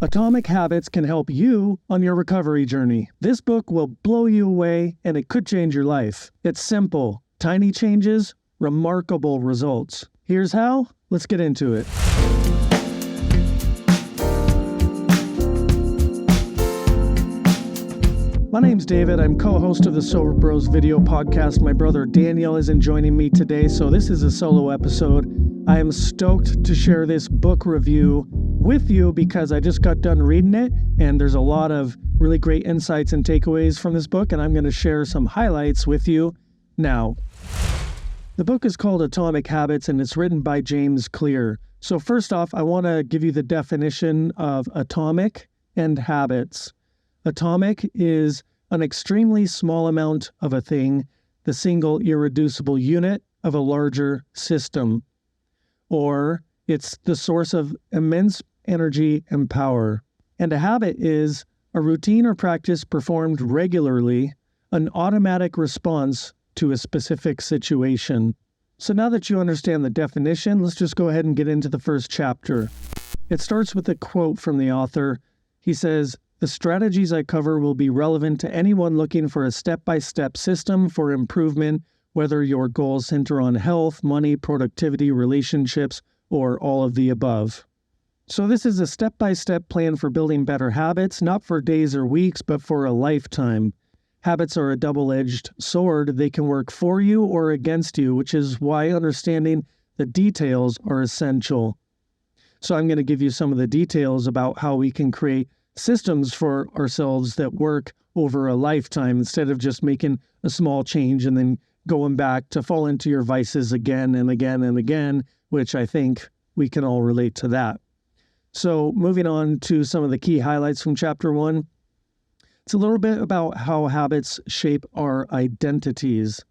Atomic Habits can help you on your recovery journey. This book will blow you away, and it could change your life. It's simple. Tiny changes, remarkable results. Here's how. Let's get into it. My name's David. I'm co-host of the Sober Bros video podcast. My brother Daniel isn't joining me today, so this is a solo episode. I am stoked to share this book review with you because I just got done reading it, and there's a lot of really great insights and takeaways from this book, and I'm going to share some highlights with you now. The book is called Atomic Habits, and it's written by James Clear. So first off, I want to give you the definition of atomic and habits. Atomic is an extremely small amount of a thing, the single irreducible unit of a larger system. Or it's the source of immense energy and power. And a habit is a routine or practice performed regularly, an automatic response to a specific situation. So now that you understand the definition, let's just go ahead and get into the first chapter. It starts with a quote from the author. He says, "The strategies I cover will be relevant to anyone looking for a step-by-step system for improvement, whether your goals center on health, money, productivity, relationships, or all of the above." So this is a step-by-step plan for building better habits, not for days or weeks, but for a lifetime. Habits are a double-edged sword. They can work for you or against you, which is why understanding the details are essential. So I'm going to give you some of the details about how we can create systems for ourselves that work over a lifetime instead of just making a small change and then going back to fall into your vices again and again and again, which I think we can all relate to that. So moving on to some of the key highlights from chapter 1. It's a little bit about how habits shape our identities.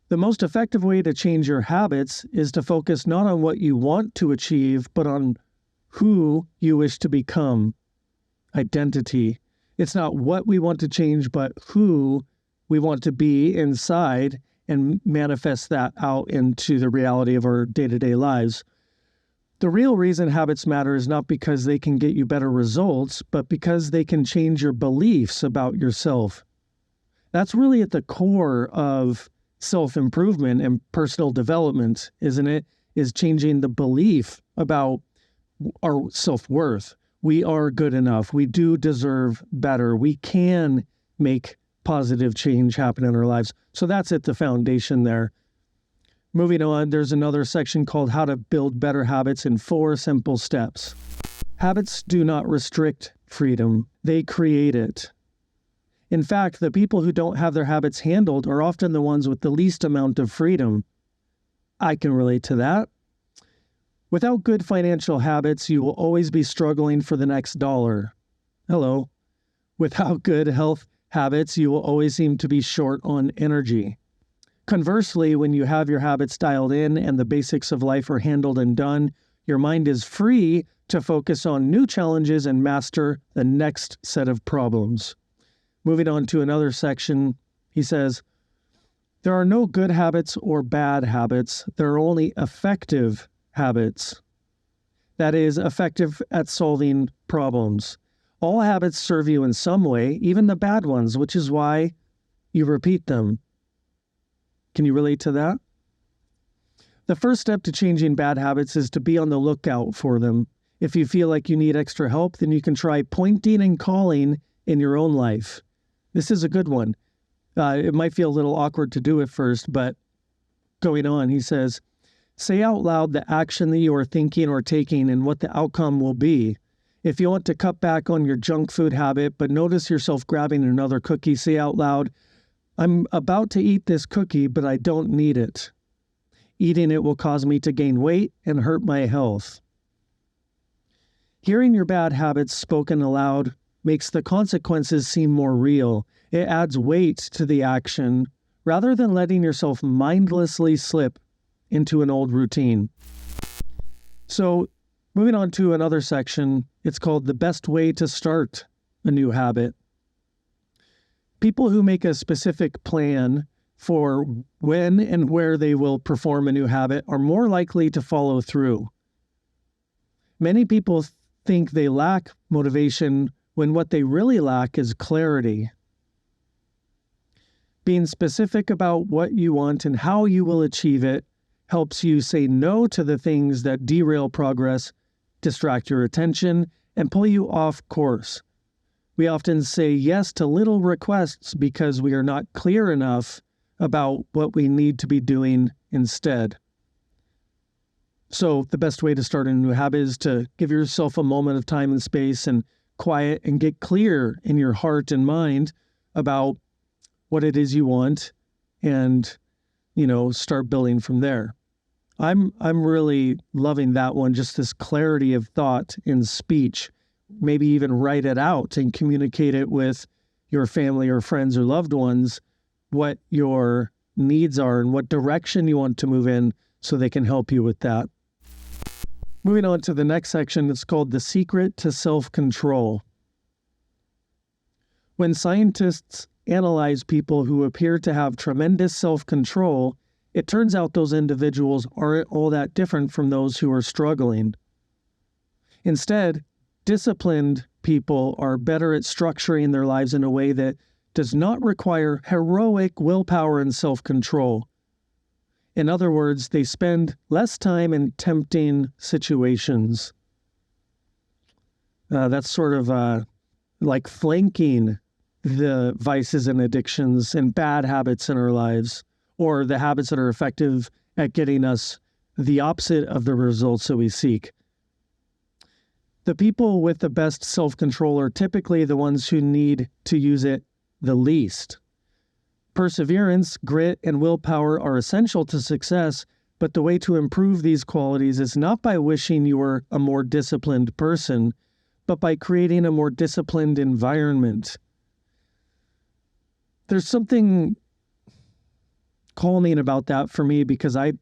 The most effective way to change your habits is to focus not on what you want to achieve, but on who you wish to become. Identity. It's not what we want to change, but who we want to be inside and manifest that out into the reality of our day-to-day lives. The real reason habits matter is not because they can get you better results, but because they can change your beliefs about yourself. That's really at the core of self-improvement and personal development, isn't it? Is changing the belief about our self-worth. We are good enough. We do deserve better. We can make positive change happen in our lives. So that's at the foundation there. Moving on, there's another section called How to Build Better Habits in 4 Simple Steps. Habits do not restrict freedom. They create it. In fact, the people who don't have their habits handled are often the ones with the least amount of freedom. I can relate to that. Without good financial habits, you will always be struggling for the next dollar. Hello. Without good health habits, you will always seem to be short on energy. Conversely, when you have your habits dialed in and the basics of life are handled and done, your mind is free to focus on new challenges and master the next set of problems. Moving on to another section, he says, "There are no good habits or bad habits. There are only effective habits. That is, effective at solving problems. All habits serve you in some way, even the bad ones, which is why you repeat them." Can you relate to that? The first step to changing bad habits is to be on the lookout for them. If you feel like you need extra help, then you can try pointing and calling in your own life. This is a good one. It might feel a little awkward to do at first, but going on, he says, "Say out loud the action that you are thinking or taking and what the outcome will be. If you want to cut back on your junk food habit, but notice yourself grabbing another cookie, say out loud, 'I'm about to eat this cookie, but I don't need it. Eating it will cause me to gain weight and hurt my health.'" Hearing your bad habits spoken aloud makes the consequences seem more real. It adds weight to the action rather than letting yourself mindlessly slip into an old routine. So, moving on to another section, it's called The Best Way to Start a New Habit. People who make a specific plan for when and where they will perform a new habit are more likely to follow through. Many people think they lack motivation when what they really lack is clarity. Being specific about what you want and how you will achieve it helps you say no to the things that derail progress, distract your attention, and pull you off course. We often say yes to little requests because we are not clear enough about what we need to be doing instead. So the best way to start a new habit is to give yourself a moment of time and space and quiet and get clear in your heart and mind about what it is you want and, start building from there. I'm really loving that one, just this clarity of thought in speech. Maybe even write it out and communicate it with your family or friends or loved ones, what your needs are and what direction you want to move in so they can help you with that. Moving on to the next section, it's called The Secret to Self-Control. When scientists analyze people who appear to have tremendous self-control, it turns out those individuals aren't all that different from those who are struggling. Instead, disciplined people are better at structuring their lives in a way that does not require heroic willpower and self-control. In other words, they spend less time in tempting situations. That's sort of like flanking the vices and addictions and bad habits in our lives, or the habits that are effective at getting us the opposite of the results that we seek. The people with the best self-control are typically the ones who need to use it the least. Perseverance, grit, and willpower are essential to success, but the way to improve these qualities is not by wishing you were a more disciplined person, but by creating a more disciplined environment. There's something calming about that for me because I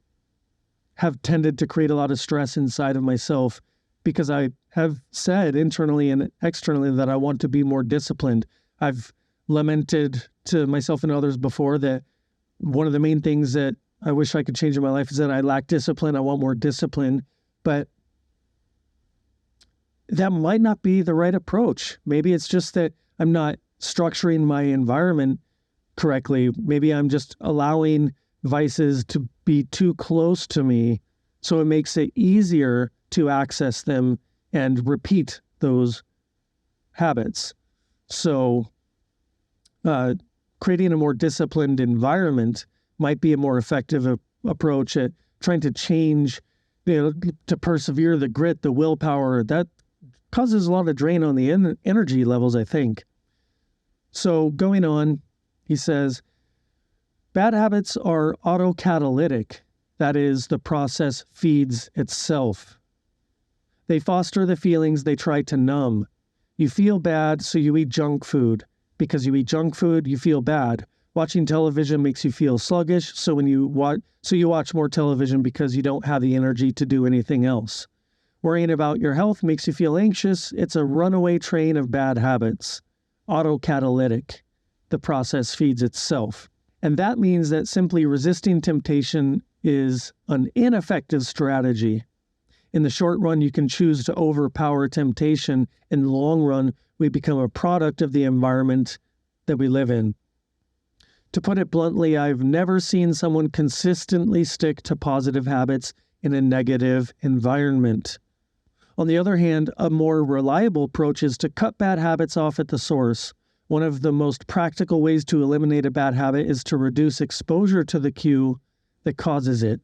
have tended to create a lot of stress inside of myself because I have said internally and externally that I want to be more disciplined. I've lamented to myself and others before that one of the main things that I wish I could change in my life is that I lack discipline. I want more discipline, but that might not be the right approach. Maybe it's just that I'm not structuring my environment correctly. Maybe I'm just allowing vices to be too close to me, so it makes it easier to access them and repeat those habits. So creating a more disciplined environment might be a more effective approach at trying to change, to persevere, the grit, the willpower. That causes a lot of drain on the energy levels, I think. So going on, he says, bad habits are autocatalytic. That is, the process feeds itself. They foster the feelings they try to numb. You feel bad, so you eat junk food. Because you eat junk food, you feel bad. Watching television makes you feel sluggish, so you watch more television because you don't have the energy to do anything else. Worrying about your health makes you feel anxious. It's a runaway train of bad habits. Autocatalytic. The process feeds itself. And that means that simply resisting temptation is an ineffective strategy. In the short run, you can choose to overpower temptation. In the long run, we become a product of the environment that we live in. To put it bluntly, I've never seen someone consistently stick to positive habits in a negative environment. On the other hand, a more reliable approach is to cut bad habits off at the source. One of the most practical ways to eliminate a bad habit is to reduce exposure to the cue that causes it.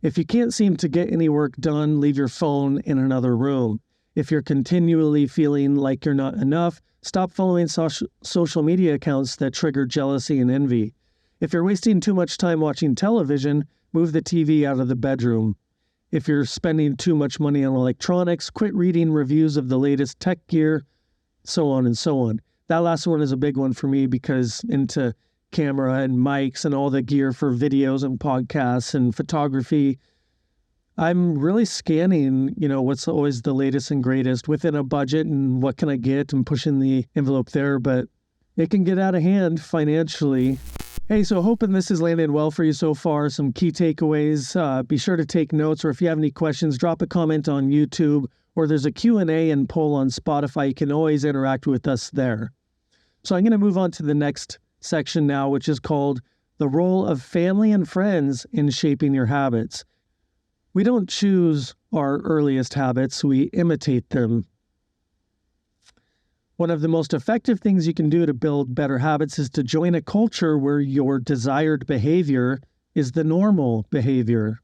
If you can't seem to get any work done, leave your phone in another room. If you're continually feeling like you're not enough, stop following social media accounts that trigger jealousy and envy. If you're wasting too much time watching television, move the TV out of the bedroom. If you're spending too much money on electronics, quit reading reviews of the latest tech gear, so on and so on. That last one is a big one for me because into camera and mics and all the gear for videos and podcasts and photography, I'm really scanning, what's always the latest and greatest within a budget and what can I get and pushing the envelope there, but it can get out of hand financially. Hey, so hoping this has landed well for you so far. Some key takeaways. Be sure to take notes, or if you have any questions, drop a comment on YouTube or there's a Q&A and poll on Spotify. You can always interact with us there. So I'm going to move on to the next section now, which is called the role of family and friends in shaping your habits. We don't choose our earliest habits, we imitate them. One of the most effective things you can do to build better habits is to join a culture where your desired behavior is the normal behavior.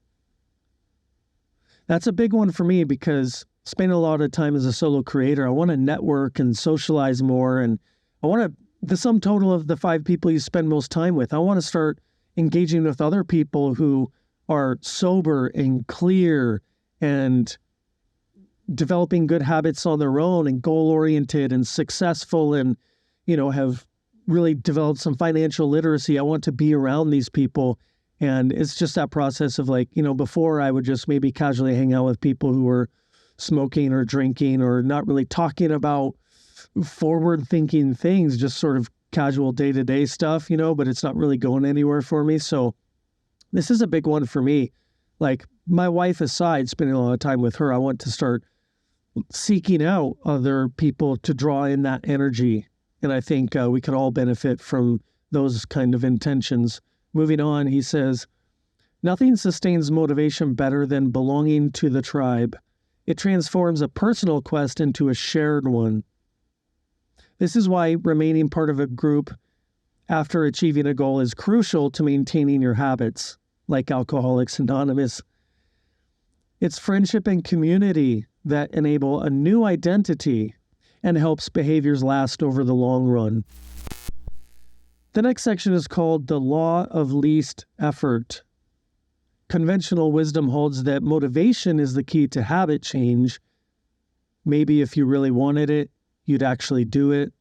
That's a big one for me because spending a lot of time as a solo creator, I want to network and socialize more. And I want to, the sum total of the 5 people you spend most time with, I want to start engaging with other people who are sober and clear and developing good habits on their own and goal-oriented and successful and, have really developed some financial literacy. I want to be around these people. And it's just that process of before I would just maybe casually hang out with people who were smoking or drinking or not really talking about forward-thinking things, just sort of casual day-to-day stuff, but it's not really going anywhere for me. So this is a big one for me. Like my wife aside, spending a lot of time with her, I want to start seeking out other people to draw in that energy. And I think we could all benefit from those kind of intentions. Moving on, he says, nothing sustains motivation better than belonging to the tribe. It transforms a personal quest into a shared one. This is why remaining part of a group after achieving a goal is crucial to maintaining your habits, like Alcoholics Anonymous. It's friendship and community that enable a new identity and helps behaviors last over the long run. The next section is called the law of least effort. Conventional wisdom holds that motivation is the key to habit change. Maybe if you really wanted it, you'd actually do it.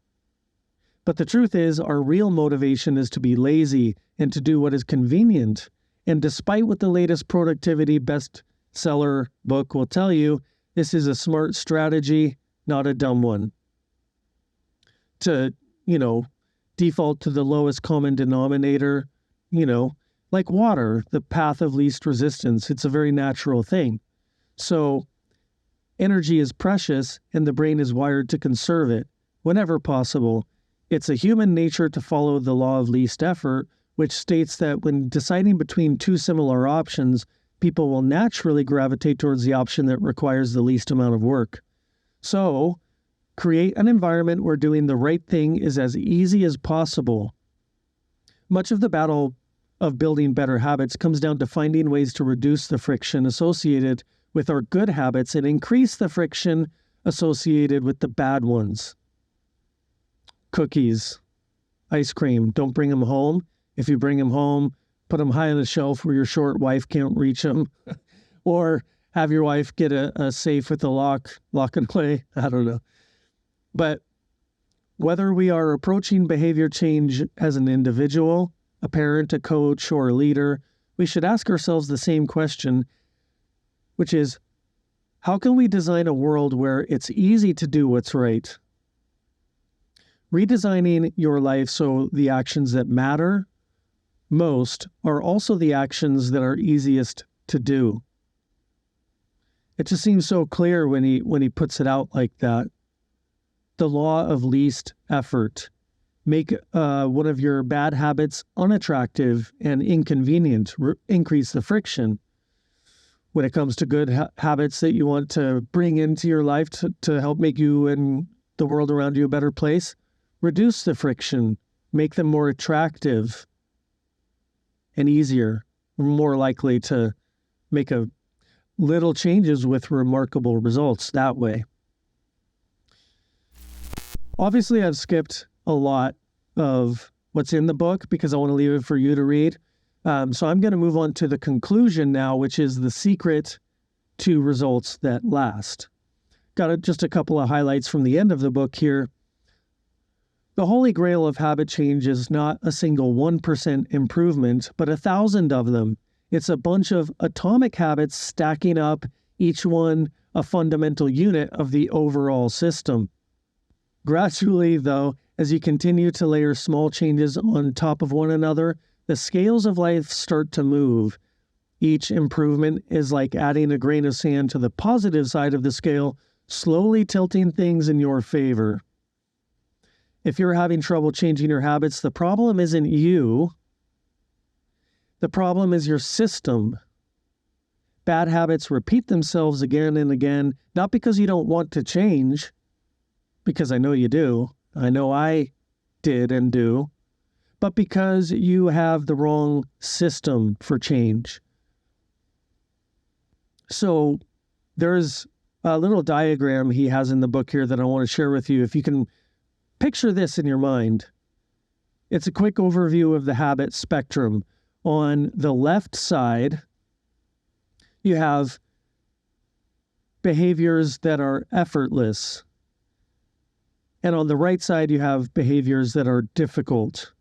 But the truth is, our real motivation is to be lazy and to do what is convenient. And despite what the latest productivity bestseller book will tell you, this is a smart strategy, not a dumb one. To, default to the lowest common denominator, like water, the path of least resistance. It's a very natural thing. So energy is precious and the brain is wired to conserve it whenever possible. It's a human nature to follow the law of least effort, which states that when deciding between 2 similar options, people will naturally gravitate towards the option that requires the least amount of work. So, create an environment where doing the right thing is as easy as possible. Much of the battle of building better habits comes down to finding ways to reduce the friction associated with our good habits and increase the friction associated with the bad ones. Cookies, ice cream, don't bring them home. If you bring them home, put them high on the shelf where your short wife can't reach them. Or have your wife get a safe with a lock and play. I don't know. But whether we are approaching behavior change as an individual, a parent, a coach, or a leader, we should ask ourselves the same question, which is, how can we design a world where it's easy to do what's right? Redesigning your life so the actions that matter most are also the actions that are easiest to do. It just seems so clear when he puts it out like that. The law of least effort. Make one of your bad habits unattractive and inconvenient. Increase the friction. When it comes to good habits that you want to bring into your life to help make you and the world around you a better place, reduce the friction. Make them more attractive and easier. More likely to make a little changes with remarkable results that way. Obviously, I've skipped a lot of what's in the book because I want to leave it for you to read. So I'm going to move on to the conclusion now, which is the secret to results that last. Got just a couple of highlights from the end of the book here. The holy grail of habit change is not a single 1% improvement, but 1,000 of them. It's a bunch of atomic habits stacking up, each one a fundamental unit of the overall system. Gradually, though, as you continue to layer small changes on top of one another, the scales of life start to move. Each improvement is like adding a grain of sand to the positive side of the scale, slowly tilting things in your favor. If you're having trouble changing your habits, the problem isn't you. The problem is your system. Bad habits repeat themselves again and again, not because you don't want to change, because I know you do. I know I did and do, but because you have the wrong system for change. So there's a little diagram he has in the book here that I want to share with you. If you can picture this in your mind, it's a quick overview of the habit spectrum. On the left side, you have behaviors that are effortless. And on the right side, you have behaviors that are difficult.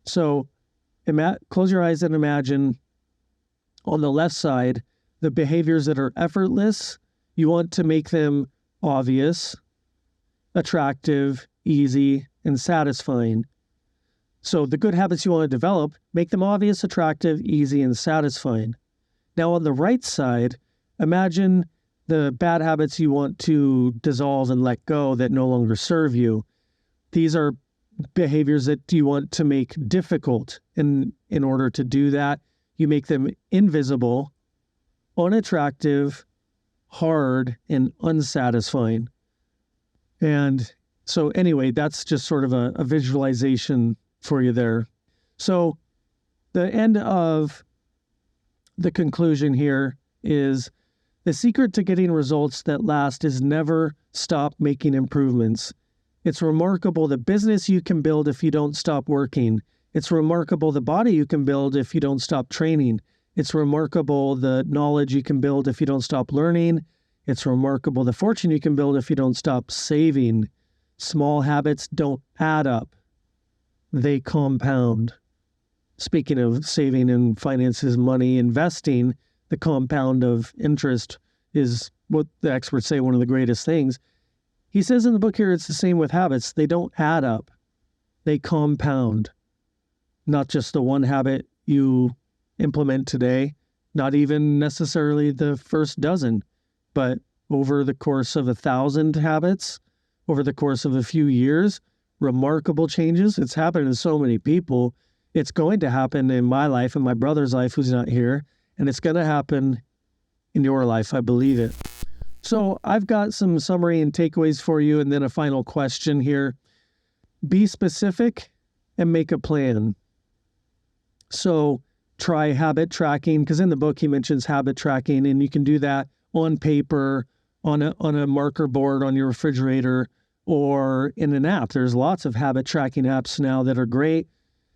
So close your eyes and imagine on the left side, the behaviors that are effortless, you want to make them obvious, attractive, easy, and satisfying. So the good habits you want to develop, make them obvious, attractive, easy, and satisfying. Now on the right side, imagine the bad habits you want to dissolve and let go that no longer serve you. These are behaviors that you want to make difficult. And in order to do that, you make them invisible, unattractive, hard, and unsatisfying. And so anyway, that's just sort of a visualization for you there. So the end of the conclusion here is the secret to getting results that last is never stop making improvements. It's remarkable the business you can build if you don't stop working. It's remarkable the body you can build if you don't stop training. It's remarkable the knowledge you can build if you don't stop learning. It's remarkable the fortune you can build if you don't stop saving. Small habits don't add up. They compound. Speaking of saving and finances, money, investing, the compound of interest is what the experts say one of the greatest things. He says in the book here, it's the same with habits. They don't add up. They compound. Not just the one habit you implement today, not even necessarily the first dozen, but over the course of 1,000 habits, over the course of a few years, remarkable changes. It's happened to so many people. It's going to happen in my life and my brother's life who's not here, and it's going to happen in your life. I believe it. So I've got some summary and takeaways for you, and then a final question here. Be specific and make a plan. So try habit tracking, because in the book he mentions habit tracking, and you can do that on paper, on a marker board on your refrigerator, or in an app. There's lots of habit tracking apps now that are great.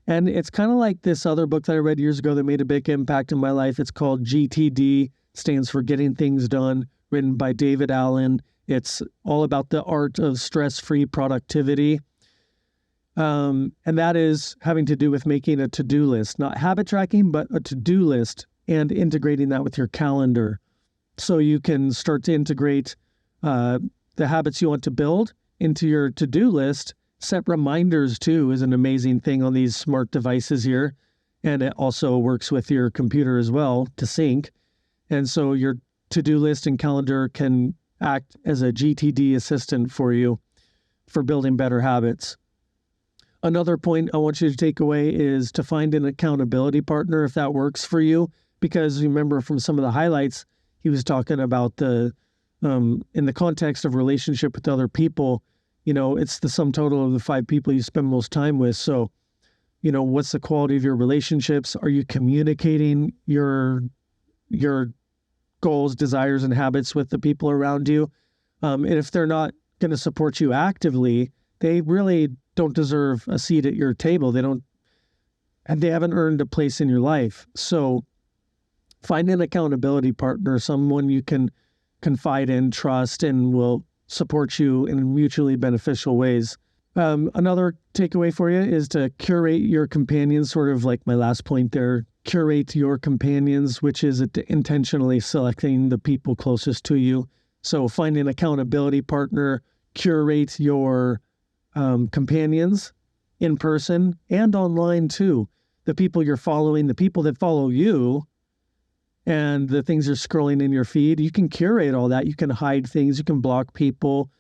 And it's kind of like this other book that I read years ago that made a big impact in my life. It's called GTD, stands for Getting Things Done, written by David Allen. It's all about the art of stress-free productivity. And that is having to do with making a to-do list, not habit tracking, but a to-do list, and integrating that with your calendar. So you can start to integrate the habits you want to build into your to-do list. Set reminders too is an amazing thing on these smart devices here. And it also works with your computer as well to sync. And so your to-do list and calendar can act as a GTD assistant for you for building better habits. Another point I want you to take away is to find an accountability partner if that works for you. Because remember from some of the highlights, he was talking about in the context of relationship with other people, it's the sum total of the 5 people you spend most time with. So, what's the quality of your relationships? Are you communicating your goals, desires, and habits with the people around you? And if they're not going to support you actively, they really don't deserve a seat at your table. They haven't earned a place in your life. So find an accountability partner, someone you can confide in, trust, and will support you in mutually beneficial ways. Another takeaway for you is to curate your companions, sort of like my last point there. Curate your companions, which is intentionally selecting the people closest to you. So find an accountability partner, curate your companions in person and online too. The people you're following, the people that follow you, and the things are scrolling in your feed. You can curate all that. You can hide things. You can block people.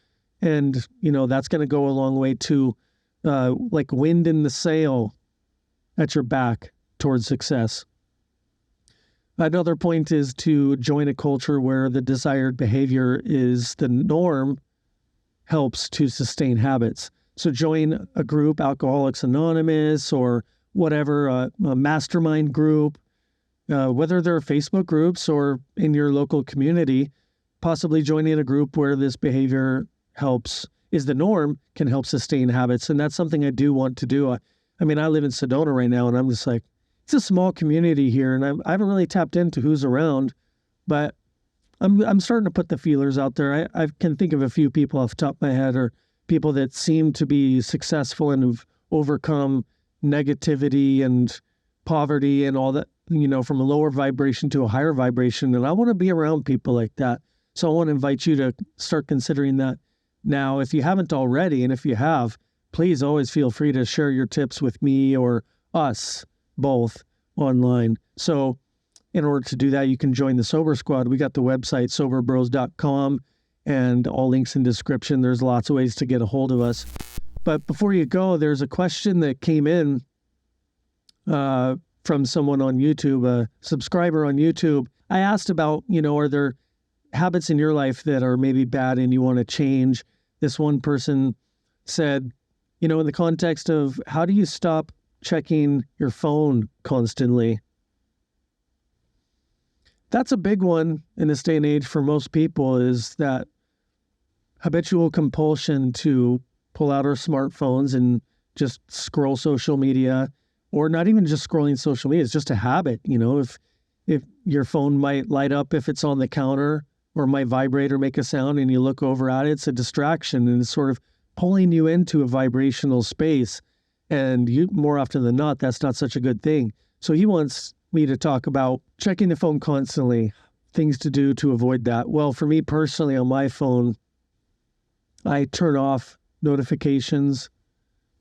And, that's going to go a long way to like wind in the sail at your back towards success. Another point is to join a culture where the desired behavior is the norm, helps to sustain habits. So join a group, Alcoholics Anonymous or whatever, a mastermind group, whether they're Facebook groups or in your local community, possibly joining a group where this behavior is the norm, can help sustain habits. And that's something I do want to do. I live in Sedona right now, and I'm just like, it's a small community here, and I haven't really tapped into who's around, but I'm starting to put the feelers out there. I can think of a few people off the top of my head, or people that seem to be successful and have overcome negativity and poverty and all that, from a lower vibration to a higher vibration. And I want to be around people like that. So I want to invite you to start considering that now, if you haven't already. And if you have, please always feel free to share your tips with me or us both online. So in order to do that, you can join the Sober Squad. We got the website, soberbros.com, and all links in description. There's lots of ways to get a hold of us. But before you go, there's a question that came in from someone on YouTube, a subscriber on YouTube. I asked about, are there habits in your life that are maybe bad and you want to change? This one person said, in the context of how do you stop checking your phone constantly? That's a big one in this day and age for most people, is that habitual compulsion to pull out our smartphones and just scroll social media, or not even just scrolling social media. It's just a habit. If your phone might light up if it's on the counter, or might vibrate or make a sound, and you look over at it, it's a distraction, and it's sort of pulling you into a vibrational space. And more often than not, that's not such a good thing. So he wants me to talk about checking the phone constantly, things to do to avoid that. Well, for me personally, on my phone, I turn off notifications.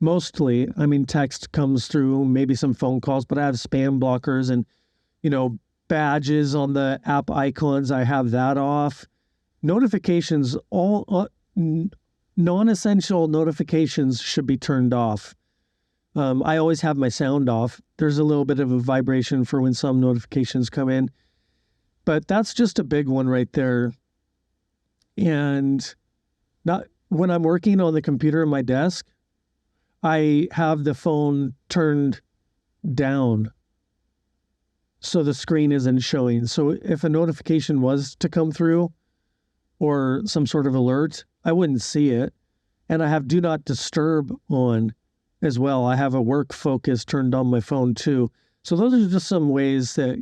Mostly, text comes through, maybe some phone calls, but I have spam blockers and, badges on the app icons. I have that off. Notifications, all non-essential notifications should be turned off. I always have my sound off. There's a little bit of a vibration for when some notifications come in, but that's just a big one right there. And not when I'm working on the computer at my desk, I have the phone turned down so the screen isn't showing. So if a notification was to come through or some sort of alert, I wouldn't see it. And I have do not disturb on as well. I have a work focus turned on my phone too. So those are just some ways that,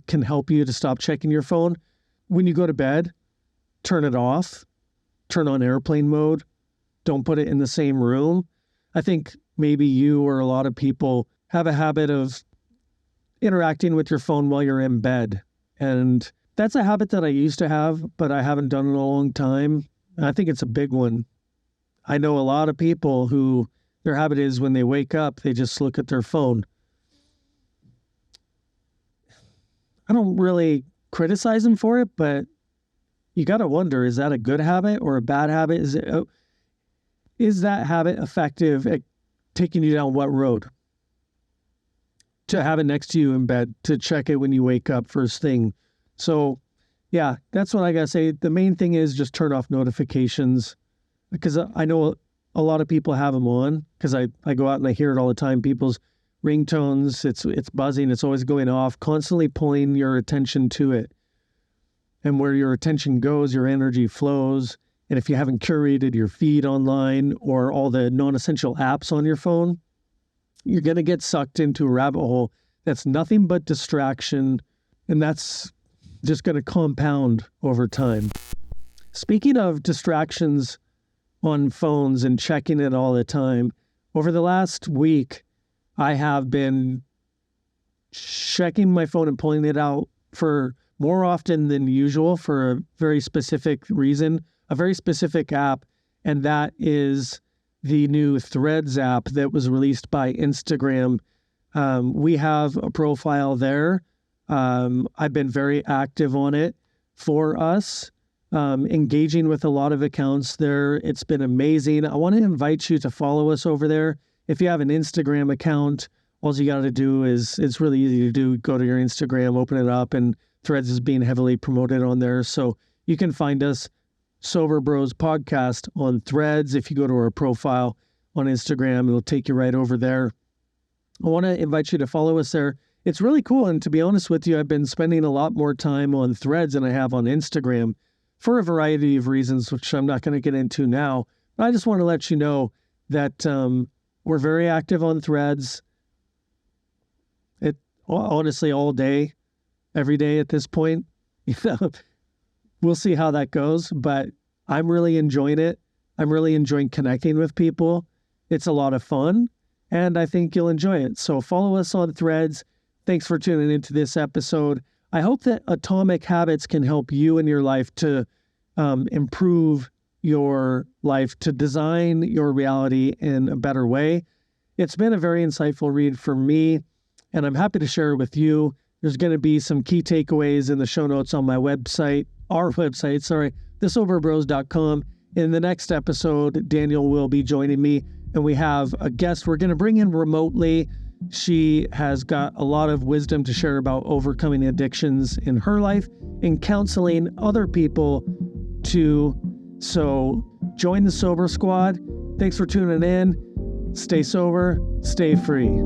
can help you to stop checking your phone. When you go to bed, turn it off, turn on airplane mode. Don't put it in the same room. I think maybe you or a lot of people have a habit of interacting with your phone while you're in bed. And that's a habit that I used to have, but I haven't done in a long time. I think it's a big one. I know a lot of people who their habit is when they wake up, they just look at their phone. I don't really criticize them for it, but you got to wonder, is that a good habit or a bad habit? Is that habit effective at taking you down what road? To have it next to you in bed, to check it when you wake up first thing. So yeah, that's what I got to say. The main thing is just turn off notifications, because I know a lot of people have them on, because I go out and I hear it all the time. People's ringtones, it's buzzing, it's always going off, constantly pulling your attention to it. And where your attention goes, your energy flows. And if you haven't curated your feed online or all the non-essential apps on your phone, you're going to get sucked into a rabbit hole that's nothing but distraction, and that's just going to compound over time. Speaking of distractions on phones and checking it all the time, over the last week, I have been checking my phone and pulling it out for more often than usual for a very specific reason, a very specific app, and that is the new Threads app that was released by Instagram. We have a profile there. I've been very active on it for us, engaging with a lot of accounts there. It's been amazing. I want to invite you to follow us over there. If you have an Instagram account, all you got to do is, it's really easy to do, go to your Instagram, open it up, and Threads is being heavily promoted on there. So you can find us, Sober Bros Podcast, on Threads. If you go to our profile on Instagram, it'll take you right over there. I want to invite you to follow us there. It's really cool. And to be honest with you, I've been spending a lot more time on Threads than I have on Instagram for a variety of reasons, which I'm not going to get into now. But I just want to let you know that we're very active on Threads. Honestly, all day, every day at this point. We'll see how that goes, but I'm really enjoying it. I'm really enjoying connecting with people. It's a lot of fun, and I think you'll enjoy it. So follow us on Threads. Thanks for tuning into this episode. I hope that Atomic Habits can help you in your life to improve your life, to design your reality in a better way. It's been a very insightful read for me, and I'm happy to share it with you. There's going to be some key takeaways in the show notes on my website, thesoberbros.com. In the next episode, Daniel will be joining me, and we have a guest we're going to bring in remotely. She has got a lot of wisdom to share about overcoming addictions in her life and counseling other people too. So join the Sober Squad. Thanks for tuning in. Stay sober, stay free.